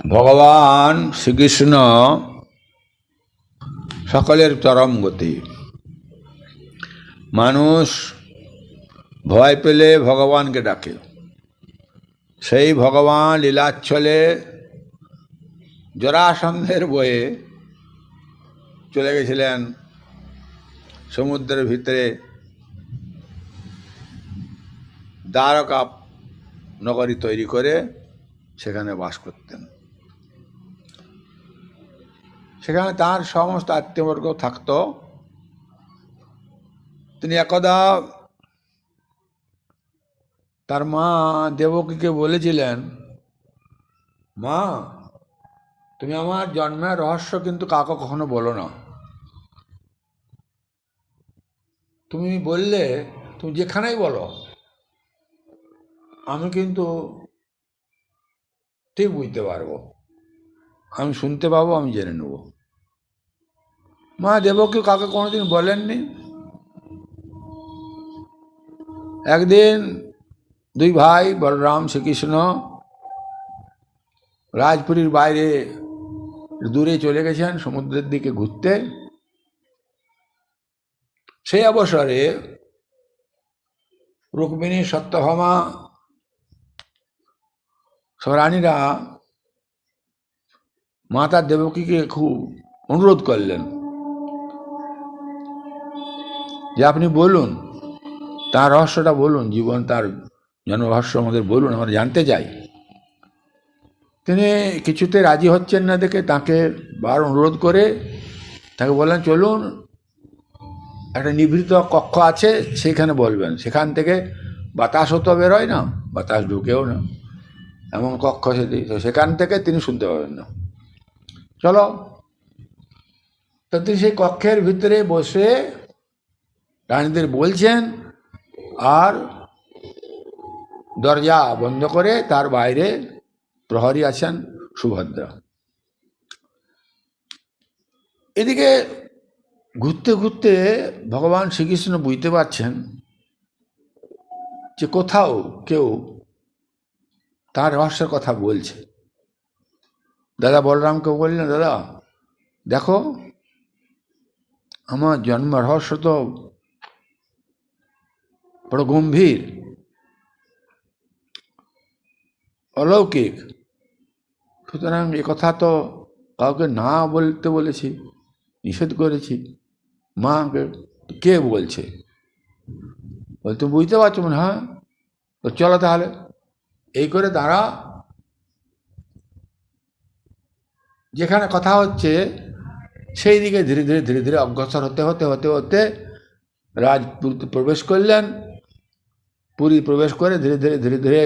ভগবান শ্রীকৃষ্ণ সকলের চরম গতি। মানুষ ভয় পেলে ভগবানকে ডাকে। সেই ভগবান লীলাচ্ছলে জরাসন্ধের বয়ে চলে গেছিলেন সমুদ্রের ভিতরে দ্বারকা নগরী তৈরি করে সেখানে বাস করতেন। সেখানে তার সমস্ত আত্মীয়বর্গ থাকত। তিনি একদা তার মা দেবকীকে বলেছিলেন, মা, তুমি আমার জন্মের রহস্য কিন্তু কাউকে কখনো বলো না। তুমি বললে, তুমি যেখানেই বলো, আমি কিন্তু ঠিক বুঝতে পারবো, আমি শুনতে পাবো, আমি জেনে নেব। মা দেবকী কাউকে কোনোদিন বলেননি। একদিন দুই ভাই বলরাম শ্রীকৃষ্ণ রাজপুরীর বাইরে দূরে চলে গেছেন সমুদ্রের দিকে ঘুরতে। সেই অবসরে রুক্মিণী, সত্যভামা রানীরা মাতা দেবকীকে খুব অনুরোধ করলেন যে আপনি বলুন, তার রহস্যটা বলুন, জীবন তার জন্ম রহস্য আমাদের বলুন, আমরা জানতে চাই। তিনি কিছুতে রাজি হচ্ছেন না দেখে তাকে বার অনুরোধ করে তাকে বললেন, চলুন, একটা নিভৃত কক্ষ আছে, সেইখানে বলবেন। সেখান থেকে বাতাসও তো বেরোয় না, বাতাস ঢুকেও না, এমন কক্ষ সেটি। তো সেখান থেকে তিনি শুনতে পাবেন না। চলো। তো তিনি সেই কক্ষের ভিতরে বসে রানীদের বলছেন, আর দরজা বন্ধ করে তার বাইরে প্রহরী আছেন সুভদ্রা। এদিকে ঘুরতে ঘুরতে ভগবান শ্রীকৃষ্ণ বুঝতে পারছেন যে কোথাও কেউ তার রহস্যের কথা বলছে। দাদা বলরামকে বললেন, দাদা দেখো, আমার জন্ম রহস্য তো বড় গম্ভীর, অলৌকিক, সুতরাং এ কথা তো কাউকে না বলতে বলেছি, নিষেধ করেছি। মাকে কে বলছে? বল, তুমি বুঝতে পারছো? মনে হ্যাঁ, তো চলো তাহলে। এই করে তারা যেখানে কথা হচ্ছে সেই দিকে ধীরে ধীরে ধীরে ধীরে অগ্রসর হতে হতে হতে হতে রাজপুর প্রবেশ করলেন। পুরী প্রবেশ করে ধীরে ধীরে ধীরে ধীরে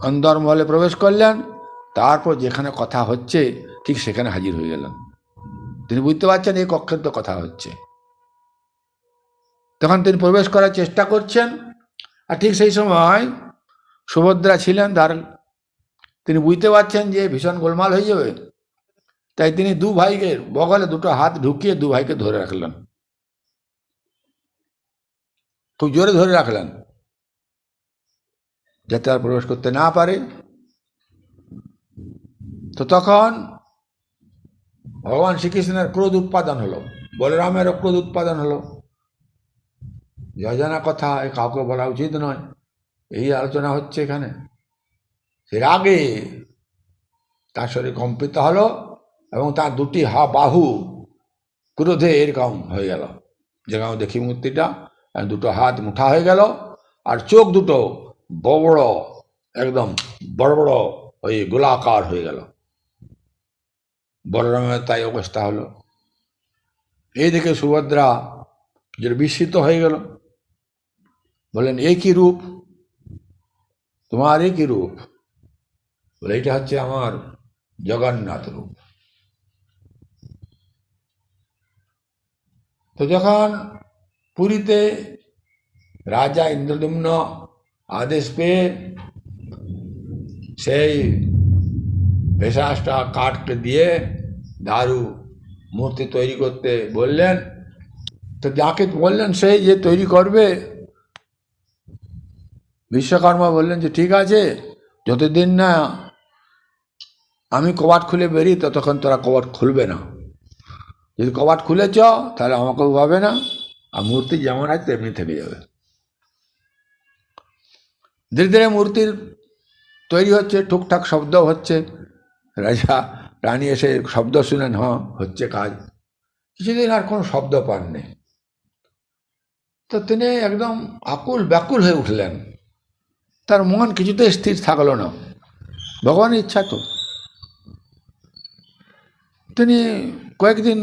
অন্দরমহলে প্রবেশ করলেন। তারপর যেখানে কথা হচ্ছে ঠিক সেখানে হাজির হয়ে গেলেন। তিনি বুঝতে পারছেন এই কক্ষের তো কথা হচ্ছে। তখন তিনি প্রবেশ করার চেষ্টা করছেন, আর ঠিক সেই সময় সুভদ্রা ছিলেন। তিনি বুঝতে পারছেন যে ভীষণ গোলমাল হয়ে যাবে, তাই তিনি দু ভাইকে বগলে দুটো হাত ঢুকিয়ে দু ভাইকে ধরে রাখলেন, খুব জোরে ধরে রাখলেন, যাতে আর প্রবেশ করতে না পারে। তো তখন ভগবান শ্রীকৃষ্ণের ক্রোধ উৎপাদন হলো, বলরামেরও ক্রোধ উৎপাদন হলো। অজানা কথা, কাউকে বলা উচিত নয়, এই আলোচনা হচ্ছে এখানে। এর আগে তার শরীর কম্পিত হলো এবং তার দুটি বাহু ক্রোধে এরকম হয়ে গেল, যেরকম দেখি মূর্তিটা, দুটো হাত মুঠা হয়ে গেল, আর চোখ দুটো বড় বড়, একদম বড় বড় ওই গোলাকার হয়ে গেল। বলরামের তাই অবস্থা হলো। এই দেখে সুভদ্রা যে বিস্মিত হয়ে গেল, বলেন, এ কি রূপ তোমার, এ কি রূপ? বলে, এটা হচ্ছে আমার জগন্নাথ রূপ। তো যখন পুরীতে রাজা ইন্দ্রদম্ন আদেশ পেয়ে সেই ভেষাসটা কাঠকে দিয়ে দারু মূর্তি তৈরি করতে বললেন, তো যাকে বললেন সেই যে তৈরি করবে, বিশ্বকর্মা বললেন যে ঠিক আছে, যতদিন না আমি কবাট খুলে বেরিয়ে ততক্ষণ তোরা কবাট খুলবে না, যদি কবাট খুলেছ তাহলে আমাকেও পাবে না, আর মূর্তি যেমন আছে তেমনি থেকে যাবে। ধীরে ধীরে মূর্তির তৈরি হচ্ছে, টুকটাক শব্দ হচ্ছে, রাজা রানী এসে শব্দ শুনেন, হ্যাঁ হচ্ছে কাজ। কিছুদিন আর কোনো শব্দ পাননি, তো তিনি একদম আকুল ব্যাকুল হয়ে উঠলেন। তার মন কিছুতেই স্থির থাকলো না, ভগবানের ইচ্ছা তো। তিনি কয়েকদিন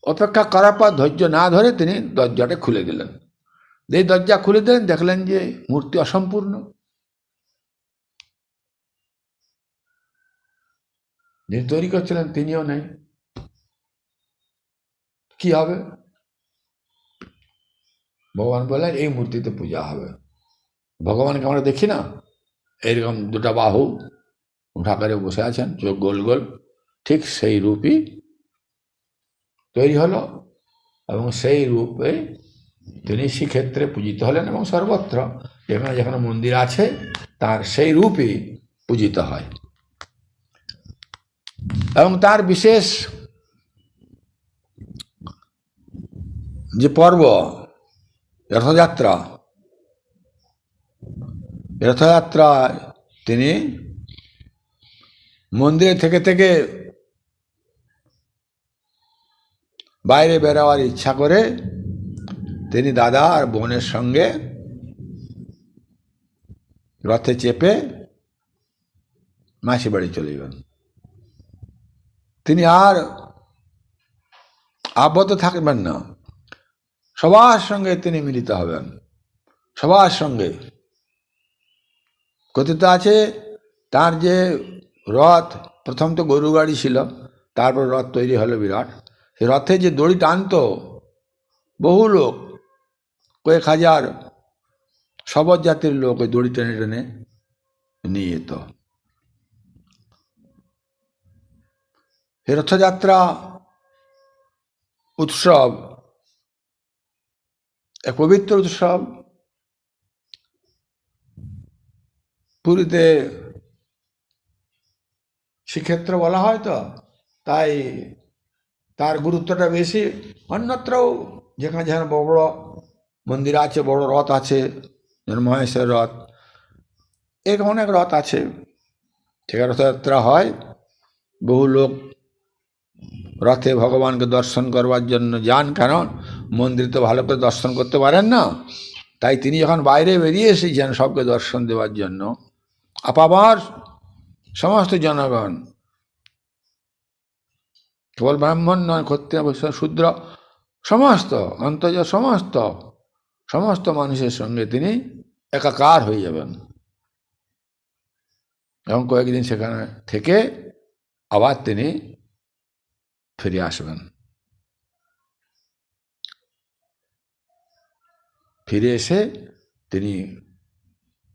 অপেক্ষা করার পর ধৈর্য না ধরে তিনি দরজাটা খুলে দিলেন। এই দরজা খুলে দিলেন, দেখলেন যে মূর্তি অসম্পূর্ণ। যিনি তৈরি করছিলেন তিনিও নেই। কি হবে? ভগবান বললেন এই মূর্তিতে পূজা হবে। ভগবানকে আমরা দেখি না, এইরকম দুটা বাহু উঠা করে বসে আছেন, চোখ গোল গোল, ঠিক সেই রূপই তৈরি হলো, এবং সেই রূপে তিনি শ্রীক্ষেত্রে পূজিত হলেন, এবং সর্বত্র যেখানে যেখানে মন্দির আছে তার সেই রূপই পূজিত হয়। এবং তার বিশেষ যে পর্ব রথযাত্রা, রথযাত্রায় তিনি মন্দিরে থেকে থেকে বাইরে বেরোয়ার ইচ্ছা করে তিনি দাদা আর বোনের সঙ্গে রথে চেপে মাসি বাড়ি চলে যাবেন। তিনি আর আবদ্ধ থাকবেন না, সবার সঙ্গে তিনি মিলিত হবেন, সবার সঙ্গে। কথিত আছে তার যে রথ, প্রথম তো গরু গাড়ি ছিল, তারপর রথ তৈরি হলো বিরাট। সে রথে যে দড়ি টানত, বহু লোক, কয়েক হাজার শবত জাতির লোক ওই দড়ি টেনে টেনে নিয়ে যেত। এই রথযাত্রা উৎসব এক পবিত্র উৎসব। পুরীতে শ্রীক্ষেত্র বলা হয় তো, তাই তার গুরুত্বটা বেশি। অন্যত্রও যেখানে যেখানে বড় বড় মন্দির আছে, বড় রথ আছে, যেমন মহেশের রথ, এরকম অনেক রথ আছে, সেখানে রথযাত্রা হয়। বহু লোক রথে ভগবানকে দর্শন করবার জন্য যান, কারণ মন্দির তো ভালো করে দর্শন করতে পারেন না, তাই তিনি যখন বাইরে বেরিয়ে এসেছেন সবকে দর্শন দেওয়ার জন্য, আপামার সমস্ত জনগণ, কেবল ব্রাহ্মণ নয়, ক্ষত্রিয় বৈশ্য শূদ্র, সমস্ত অন্তর্জ সমস্ত সমস্ত মানুষের সঙ্গে তিনি একাকার হয়ে যাবেন, এবং কয়েকদিন সেখানে থেকে আবার তিনি ফিরে আসবেন। ফিরে এসে তিনি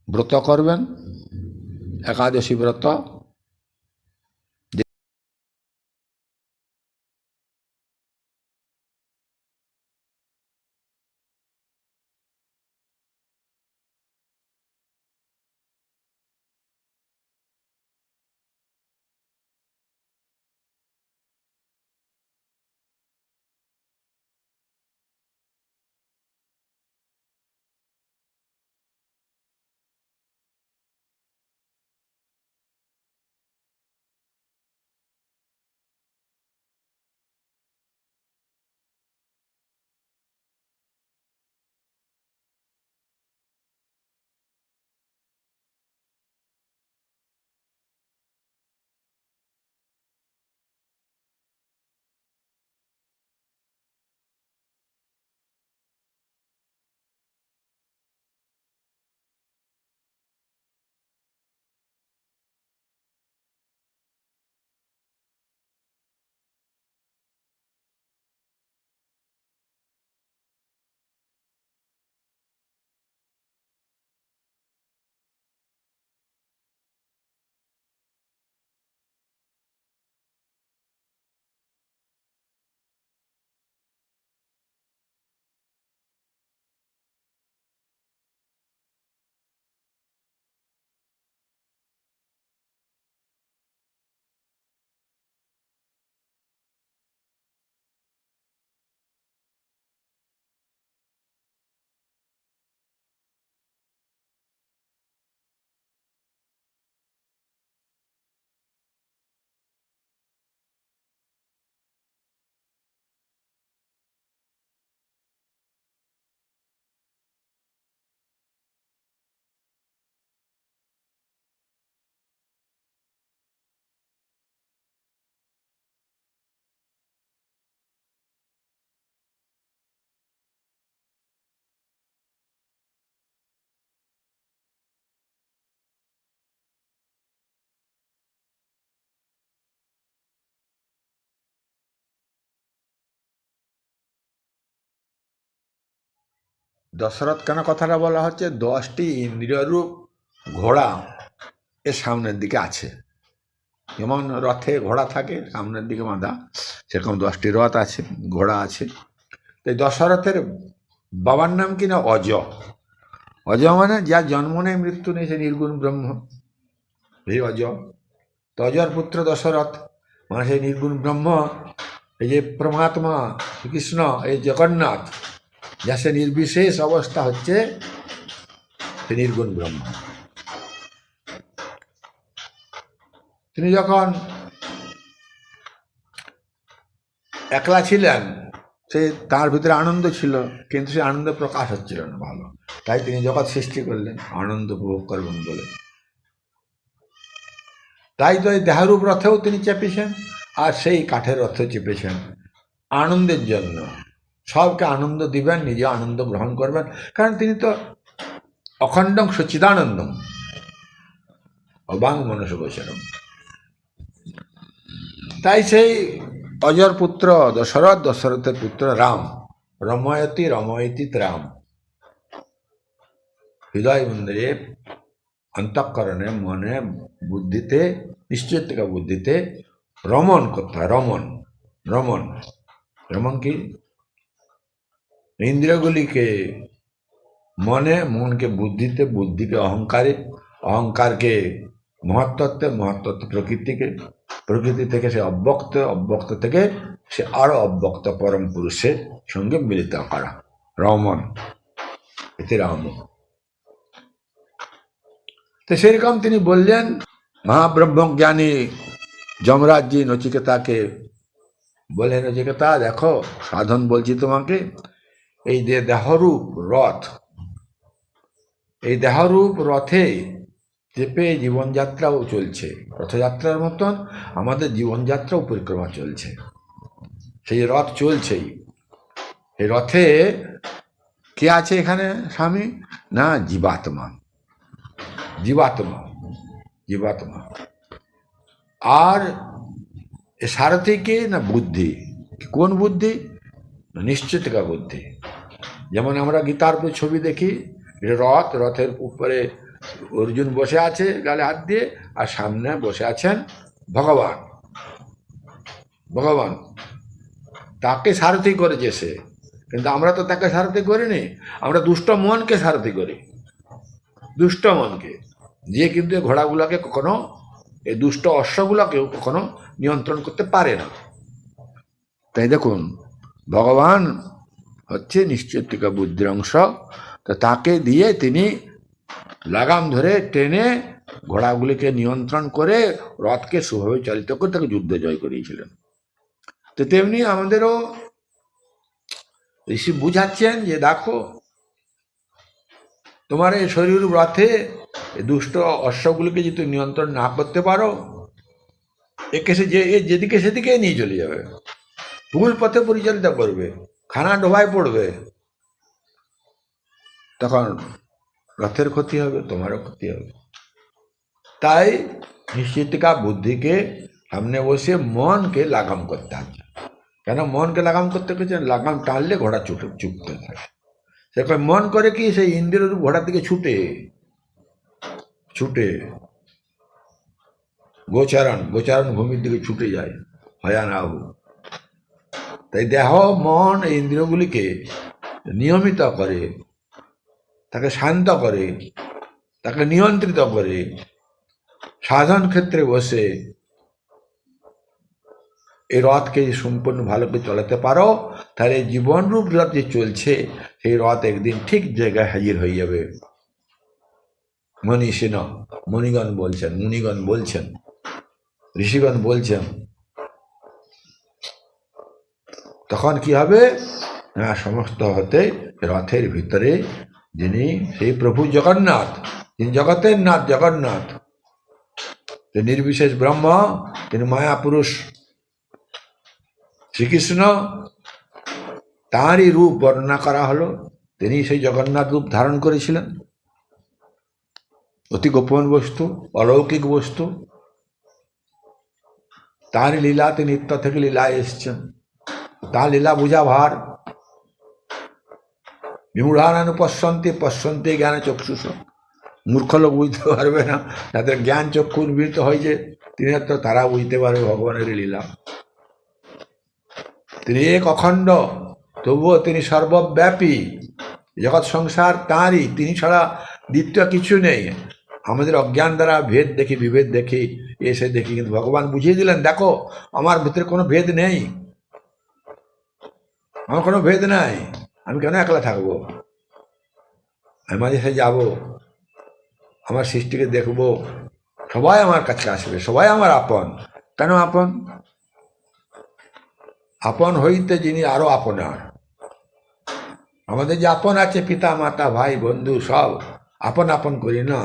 ব্রত করবেন, একাদশী ব্রত। দশরথ কেন কথাটা বলা হচ্ছে? 10টি ইন্দ্রিয়রূপ ঘোড়া এর সামনের দিকে আছে। যেমন রথে ঘোড়া থাকে সামনের দিকে বাঁধা, সেরকম 10টি রথ আছে, ঘোড়া আছে। তাই দশরথের বাবার নাম কি না অজ। অজ মানে যার জন্ম নেই মৃত্যু নেই, সে নির্গুণ ব্রহ্ম, এই অজ। তো অজর পুত্র দশরথ মানে সেই নির্গুণ ব্রহ্ম, এই যে পরমাত্মা শ্রীকৃষ্ণ, এই জগন্নাথ, যা সে নির্বিশেষ অবস্থা হচ্ছে সে নির্গুণ ব্রহ্ম। তিনি যখন একলা ছিলেন, সে তার ভিতরে আনন্দ ছিল, কিন্তু সে আনন্দ প্রকাশ হচ্ছিল না ভালো, তাই তিনি জগৎ সৃষ্টি করলেন আনন্দ উপভোগ করবেন বলে। তাই তো এই দেহরূপ রথেও তিনি চেপেছেন, আর সেই কাঠের রথে চেপেছেন আনন্দের জন্য। সবকে আনন্দ দিবেন, নিজে আনন্দ গ্রহণ করবেন, কারণ তিনি তো অখণ্ডং সচ্চিদানন্দম অবাং মনস গোচরম। তাই সেই অজর পুত্র দশরথ, দশরথের পুত্র রাম, রময়তি রময়তি রাম, হৃদয় মন্দিরে, অন্তঃকরণে, মনে, বুদ্ধিতে, নিশ্চয়তা বুদ্ধিতে রমণ করতে হয়। রমণ, রমণ, রমণ কি? ইন্দ্রিয়গুলিকে মনে, মনকে বুদ্ধিতে, বুদ্ধিকে অহংকারে, অহংকারকে মহত্তত্ত্বে, মহত্তত্ত্ব প্রকৃতিকে, প্রকৃতি থেকে সে অব্যক্ত, অব্যক্ত থেকে সে আরো অব্যক্ত পরম পুরুষের সঙ্গে মিলিত করা, রমণ, এতে রাম। তো সেরকম তিনি বললেন, মহাব্রহ্মজ্ঞানী যমরাজ্যী নচিকেতাকে বলে, নচিকেতা দেখো, সাধন বলছি তোমাকে, এই যে দেহরূপ রথ, এই দেহরূপ রথে চেপে জীবনযাত্রাও চলছে, রথযাত্রার মতন আমাদের জীবনযাত্রাও পরিক্রমা চলছে। সেই রথ চলছেই। এই রথে কে আছে এখানে স্বামী? না, জীবাত্মা, জীবাত্মা, জীবাত্মা। আর সারথি কে? না বুদ্ধি। কোন বুদ্ধি? নিশ্চিতকা বুদ্ধি। যেমন আমরা গীতার উপরে ছবি দেখি, রথ, রথের উপরে অর্জুন বসে আছে গালে হাত দিয়ে, আর সামনে বসে আছেন ভগবান। ভগবান তাকে সারথি করেছে সে, কিন্তু আমরা তো তাকে সারথি করিনি, আমরা দুষ্ট মনকে সারথি করি, দুষ্ট মনকে, যে কিন্তু ঘোড়াগুলোকে কখনো, এই দুষ্ট অশ্বগুলোকেও কখনো নিয়ন্ত্রণ করতে পারে না। তাই দেখুন, ভগবান হচ্ছে নিশ্চয়তা বুদ্ধির অংশ, তো তাকে দিয়ে তিনি লাগাম ধরে টেনে ঘোড়াগুলিকে নিয়ন্ত্রণ করে রথকে সুভাবে চালিত করে তাকে যুদ্ধে জয় করিয়েছিলেন। তো তেমনি আমাদেরও ঋষি বুঝাচ্ছেন যে দেখো, তোমার এই শরীর রথে দুষ্ট অশ্বগুলিকে যদি নিয়ন্ত্রণ না করতে পারো, একে সে যেদিকে সেদিকে নিয়ে চলে যাবে, ভুল পথে পরিচালিত করবে, খানা ডোবায় পড়বে, তখন রথের ক্ষতি হবে, তোমারও ক্ষতি হবে। তাই নিশ্চিতকা বুদ্ধিকে সামনে বসে মনকে লাগাম করতে হবে। কেন মনকে লাগাম করতে গেছেন? লাগাম টানলে ঘোড়া ছুটতে থাকে। সেরকম মন করে কি, সেই ইন্দ্রিয়র ঘোড়ার দিকে ছুটে ছুটে গোচারণ, গোচারণ ভূমির দিকে ছুটে যায়, হয়ানাহু। তাই দেহ, মন, এই ইন্দ্রিয়গুলিকে নিয়মিত করে, তাকে শান্ত করে, তাকে নিয়ন্ত্রিত করে, সাধন ক্ষেত্রে বসে এই রথকে সম্পূর্ণ ভালো করে চালাতে পারো, তাহলে জীবনরূপ রথ যে চলছে, সেই রথ একদিন ঠিক জায়গায় হাজির হয়ে যাবে। মনীষীন, মুনিগণ বলছেন, মুনিগণ বলছেন, ঋষিগণ বলছেন, তখন কি হবে না, সমস্ত হতে রথের ভিতরে যিনি সেই প্রভু জগন্নাথ, যিনি জগতের নাথ, জগন্নাথ, যে নির্বিশেষ ব্রহ্ম, তিনি মায়া পুরুষ শ্রীকৃষ্ণ, তাঁরই রূপ বর্ণনা করা হলো। তিনি সেই জগন্নাথ রূপ ধারণ করেছিলেন, অতি গোপন বস্তু, অলৌকিক বস্তু। তাঁরই লীলাতে নিত্য থেকে লীলায় এসছেন, তাঁর লীলা বুঝা ভার। বিমূঢ়ানানু পশ্যন্তি পশ্যন্তি জ্ঞান চক্ষুষ। মূর্খ লোক বুঝতে পারবে না, তাদের জ্ঞান চক্ষু উন্মীলিত হয়েছে, তিনি তো তারা বুঝতে পারবে ভগবানের লীলা। তিনি এক অখণ্ড, তবুও তিনি সর্বব্যাপী, জগৎ সংসার তাঁরই, তিনি ছাড়া দ্বিতীয় কিছু নেই। আমাদের অজ্ঞান দ্বারা ভেদ দেখি, বিভেদ দেখি, এসে দেখি, কিন্তু ভগবান বুঝিয়ে দিলেন, দেখো আমার ভিতরে কোনো ভেদ নেই, আমার কোনো ভেদ নাই, আমি কেন একলা থাকবো, আমি মাঝে সাঝে যাবো, আমার সৃষ্টিকে দেখবো, সবাই আমার কাছে আসবে, সবাই আমার আপন। কেন আপন? আপন হইতে যিনি আরো আপনার। আমাদের যে আপন আছে, পিতা মাতা ভাই বন্ধু সব আপন আপন করি না,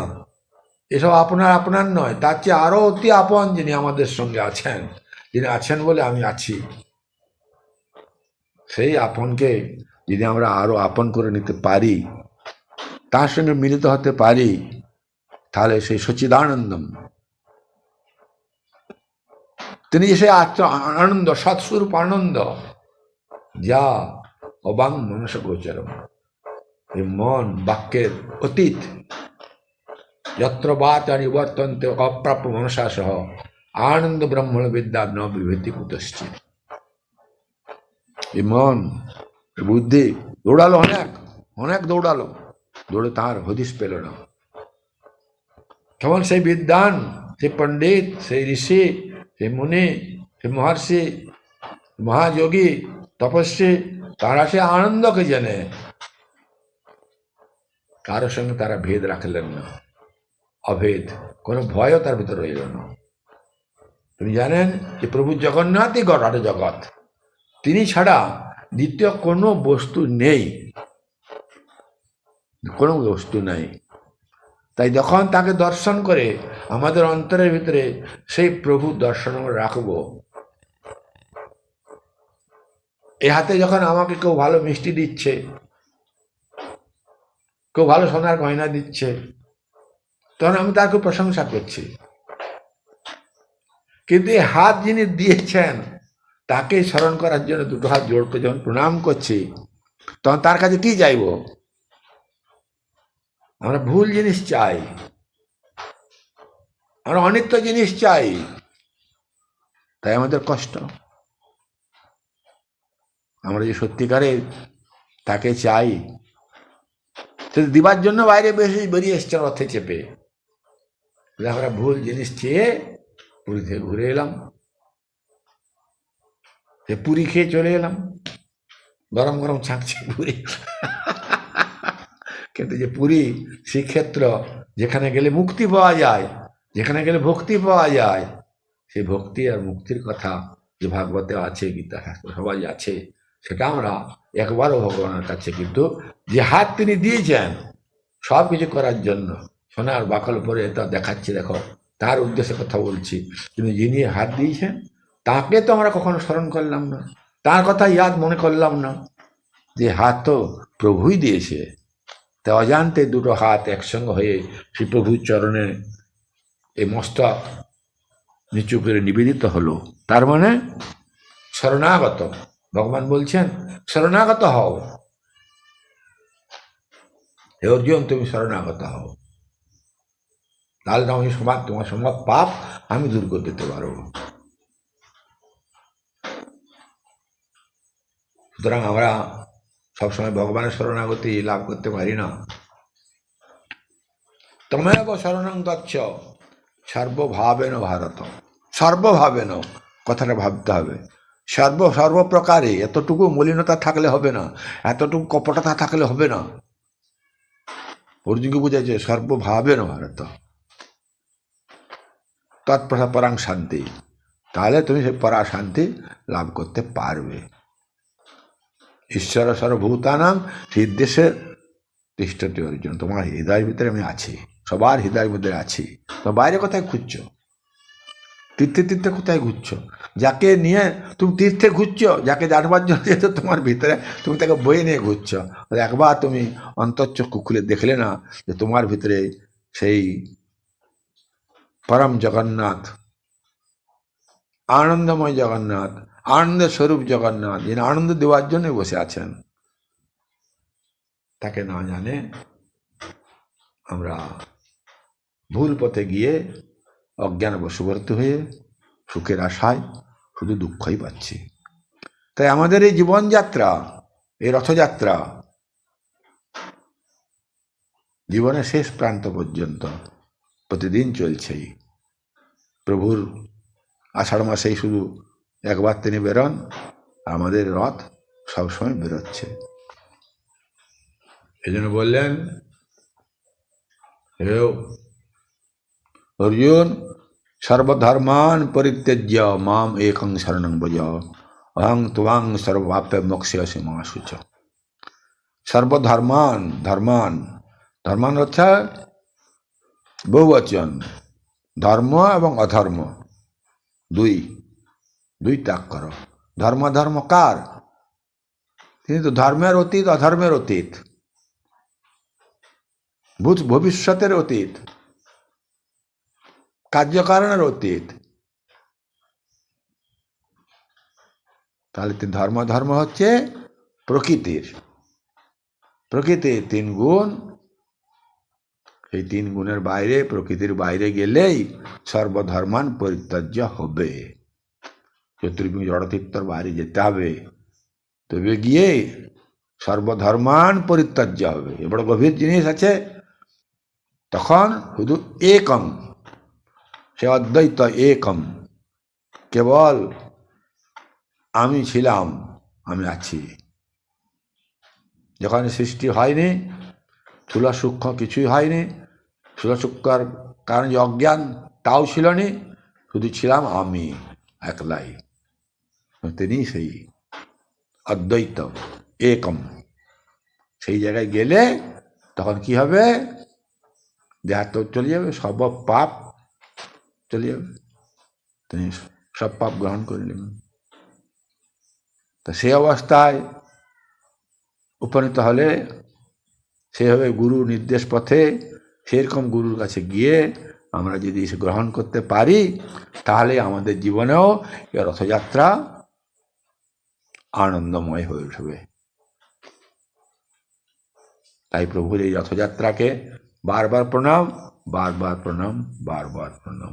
এসব আপনার আপনার নয়, তার চেয়ে আরো অতি আপন যিনি আমাদের সঙ্গে আছেন, যিনি আছেন বলে আমি আছি, সেই আপনকে যদি আমরা আরো আপন করে নিতে পারি, তার সঙ্গে মিলিত হতে পারি, তাহলে সেই সচ্চিদানন্দম, তিনি যে সেই আনন্দ, সৎস্বরূপ আনন্দ, যা অবাং মনস গোচরম, এই মন বাক্যের অতীত, যত্র বাচা নিবর্তন্তে অপ্রাপ্য মনসা সহ আনন্দ ব্রহ্মণ বিদ্যা ন বিভূতি কুতশ্চিৎ। এই মন, বুদ্ধি দৌড়ালো, অনেক অনেক দৌড়ালো, দৌড়ে তার হদিশ পেল না। তখন সেই বিদ্বান, সেই পণ্ডিত, সেই ঋষি, সেই মুনি, সেই মহর্ষি, মহাযোগী, তপস্বী, তারা সে আনন্দকে জেনে কারোর সঙ্গে তারা ভেদ রাখলেন না, অভেদ, কোনো ভয়ও তার ভিতরে রইল না। তিনি জানেন যে প্রভু জগন্নাথই গড়ার জগৎ, তিনি ছাড়া দ্বিতীয় কোনো বস্তু নেই, কোনো বস্তু নাই। তাই যখন তাকে দর্শন করে আমাদের অন্তরের ভিতরে সেই প্রভু দর্শন রাখবো। এ হাতে যখন আমাকে কেউ ভালো মিষ্টি দিচ্ছে, কেউ ভালো সোনার গয়না দিচ্ছে, তখন আমি তার খুব প্রশংসা করছি, কিন্তু এই হাত যিনি দিয়েছেন তাকে স্মরণ করার জন্য দুটো হাত জোড় করে যখন প্রণাম করছি, তখন তার কাছে কি চাইব? আমরা ভুল জিনিস চাই, আমরা অনিত্য জিনিস চাই, তাই আমাদের কষ্ট। আমরা যে সত্যিকারে তাকে চাই, সেটা দিবার জন্য বাইরে বেরিয়ে এসছেন রথে চেপে, আমরা ভুল জিনিস চেয়ে পুরী থেকে ঘুরে এলাম, সে পুরী খেয়ে চলে এলাম, গরম গরম ছাঁকছে পুরী। কিন্তু যে পুরী শ্রীক্ষেত্র, যেখানে গেলে মুক্তি পাওয়া যায়, যেখানে গেলে ভক্তি পাওয়া যায়, সেই ভক্তি আর মুক্তির কথা যে ভাগবতে আছে, গীতা শাস্ত্র সবাই আছে, সেটা আমরা একবারও ভগবানের কাছে, কিন্তু যে হাত তিনি দিয়েছেন সব কিছু করার জন্য, সোনার বাকল পরে তা দেখাচ্ছি, দেখো তার উদ্দেশ্যে কথা বলছি, কিন্তু যিনি হাত দিয়েছেন তাকে তো আমরা কখনো স্মরণ করলাম না, তার কথা ইয়াদ মনে করলাম না, যে হাত তো প্রভুই দিয়েছে। তা অজান্তে দুটো হাত একসঙ্গে হয়ে শ্রী প্রভুর চরণে এই মস্তক নিচু করে নিবেদিত হলো। তার মানে শরণাগত, ভগবান বলছেন শরণাগত হও, হে অর্জুন তুমি শরণাগত হও, তাহলে আমি তোমার সমাজ পাপ আমি দূর করে দিতে পারবো। সুতরাং আমরা সবসময় ভগবানের শরণাগতি লাভ করতে পারি না। তমেব শরণং গচ্ছ সর্বভাবেন ভারত, সর্বভাবেন কথাটা ভাবতে হবে, সর্বপ্রকারে, এতটুকু মলিনতা থাকলে হবে না, এতটুকু কপটতা থাকলে হবে না। অর্জুনকে বুঝাইছে সর্বভাবেন ভারত তৎপরাং শান্তি, তাহলে তুমি সেই পরা শান্তি লাভ করতে পারবে। ঈশ্বর সর্বভূতানাং হৃদ্দেশে তিষ্ঠতি অর্জুন, তোমার হৃদয়ের ভিতরে আমি আছি, সবার হৃদয়ের মধ্যে আছি। তোমার বাইরে কোথায় খুঁজছো? তীর্থে তীর্থে কোথায় ঘুরছো? যাকে নিয়ে তুমি তীর্থে ঘুরছো, যাকে জানবার জন্য যেহেতু তোমার ভিতরে, তুমি তাকে বয়ে নিয়ে ঘুরছো, একবার তুমি অন্তর্চক্ষু খুলে দেখলে না যে তোমার ভিতরে সেই পরম জগন্নাথ, আনন্দময় জগন্নাথ, আনন্দ স্বরূপ জগন্নাথ, যিনি আনন্দ দেওয়ার জন্য বসে আছেন, তাকে না জানে আমরা ভুল পথে গিয়ে অজ্ঞান বশবর্তী হয়ে সুখের আশায় শুধু দুঃখই পাচ্ছি। তাই আমাদের এই জীবনযাত্রা, এই রথযাত্রা জীবনের শেষ প্রান্ত পর্যন্ত প্রতিদিন চলছেই। প্রভুর আষাঢ় মাসেই শুধু একবার তিনি বেরোন, আমাদের রথ সবসময় বেরোচ্ছে। এই জন্য বললেন, হে অর্জুন, সর্বধর্মান পরিত্যজ্য মাম একং শরণং ব্রজ অহং ত্বাং সর্বপাপে মোক্ষয়সি মা শুচ। সর্বধর্মান, ধর্মান, ধর্মান অর্থাৎ বহুবচন, ধর্ম এবং অধর্ম দুই দুই ত্যাগ করো। ধর্ম কার? তিনি তো ধর্মের অতীত, অধর্মের অতীত, ভূত ভবিষ্যতের অতীত, কার্যকারণের অতীত। তাহলে ধর্ম হচ্ছে প্রকৃতির তিন গুণ। এই তিন গুণের বাইরে, প্রকৃতির বাইরে গেলেই সর্বধর্মান পরিত্যাজ্য হবে। চতুর্ভুজ জড়তীর্থর বাইরে যেতে হবে, তবে গিয়ে সর্বধর্মান পরিত্যাজ্য হবে। এ বড় গভীর জিনিস আছে। তখন শুধু একম, সে অদ্বৈত একম, কেবল আমি ছিলাম, আমি আছি। যখন সৃষ্টি হয়নি, স্থূল সূক্ষ্ম কিছুই হয়নি, স্থূল সূক্ষ্মর কারণ যে অজ্ঞান, তাও ছিল নি, শুধু ছিলাম আমি একলাই। তিনি সেই অদ্বৈত একম। সেই জায়গায় গেলে তখন কি হবে? দেহার তো চলে যাবে, সব পাপ চলে যাবে, তিনি সব পাপ গ্রহণ করে নেবেন। তা সেই অবস্থায় উপনীত হলে সে হবে গুরু নির্দেশ পথে। সেরকম গুরুর কাছে গিয়ে আমরা যদি গ্রহণ করতে পারি, তাহলে আমাদের জীবনেও এই রথযাত্রা আনন্দময় হয়ে উঠবে। তাই প্রভুর এই রথযাত্রাকে বারবার প্রণাম, বারবার প্রণাম, বারবার প্রণাম।